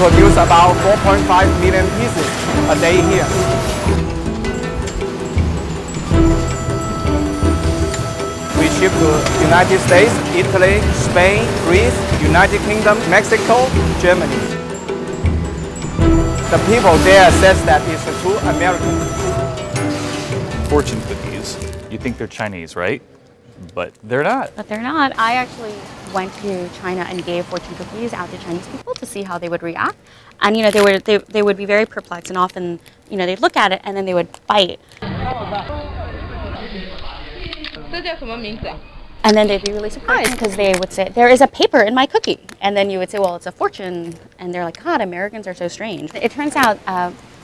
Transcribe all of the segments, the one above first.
produce about 4.5 million pieces a day here. We ship to United States, Italy, Spain, Greece, United Kingdom, Mexico, Germany. The people there says that it's too American. Fortune cookies. You think they're Chinese, right? But they're not. But they're not. I actually went to China and gave fortune cookies out to Chinese people to see how they would react. And you know, they would be very perplexed, and often, you know, they'd look at it and then they would bite. And then they'd be really surprised because they would say, there is a paper in my cookie. And then you would say, well, it's a fortune. And they're like, God, Americans are so strange. It turns out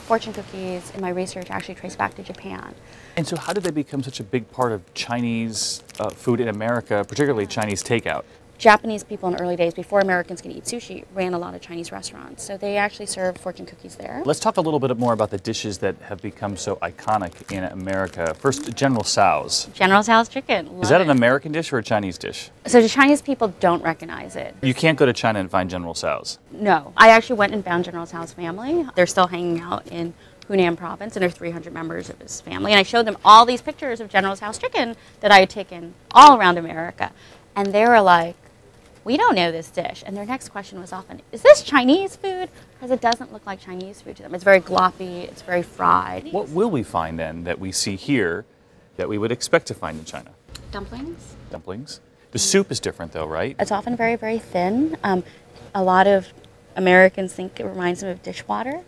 fortune cookies, in my research, actually trace back to Japan. And so how did they become such a big part of Chinese food in America, particularly Chinese takeout? Japanese people in the early days, before Americans could eat sushi, ran a lot of Chinese restaurants. So they actually served fortune cookies there. Let's talk a little bit more about the dishes that have become so iconic in America. First, General Tso's. General Tso's chicken. Is that an American dish or a Chinese dish? So the Chinese people don't recognize it. You can't go to China and find General Tso's. No. I actually went and found General Tso's family. They're still hanging out in Hunan province, and there's 300 members of his family. And I showed them all these pictures of General Tso's chicken that I had taken all around America. And they were like, we don't know this dish. And their next question was often, is this Chinese food? Because it doesn't look like Chinese food to them. It's very gloppy, it's very fried. What will we find then that we see here that we would expect to find in China? Dumplings. Dumplings. The soup is different though, right? It's often very, very thin. A lot of Americans think it reminds them of dishwater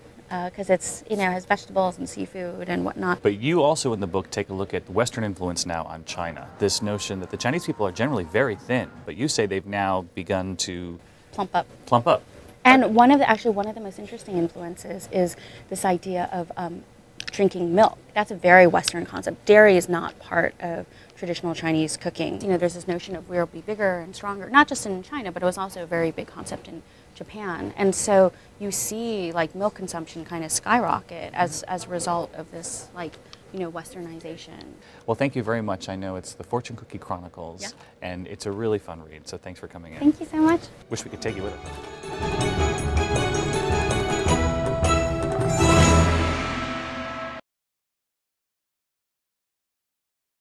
because it's, you know, has vegetables and seafood and whatnot. But you also in the book take a look at Western influence now on China. This notion that the Chinese people are generally very thin, but you say they've now begun to Plump up. Plump up. And one of the most interesting influences is this idea of drinking milk. That's a very Western concept. Dairy is not part of traditional Chinese cooking. You know, there's this notion of we'll be bigger and stronger, not just in China, but it was also a very big concept in Japan. And so you see like milk consumption kind of skyrocket as a result of this, like, you know, westernization. Well, thank you very much. I know it's the Fortune Cookie Chronicles, yeah, and it's a really fun read, so thanks for coming in. Thank you so much. Wish we could take you with us.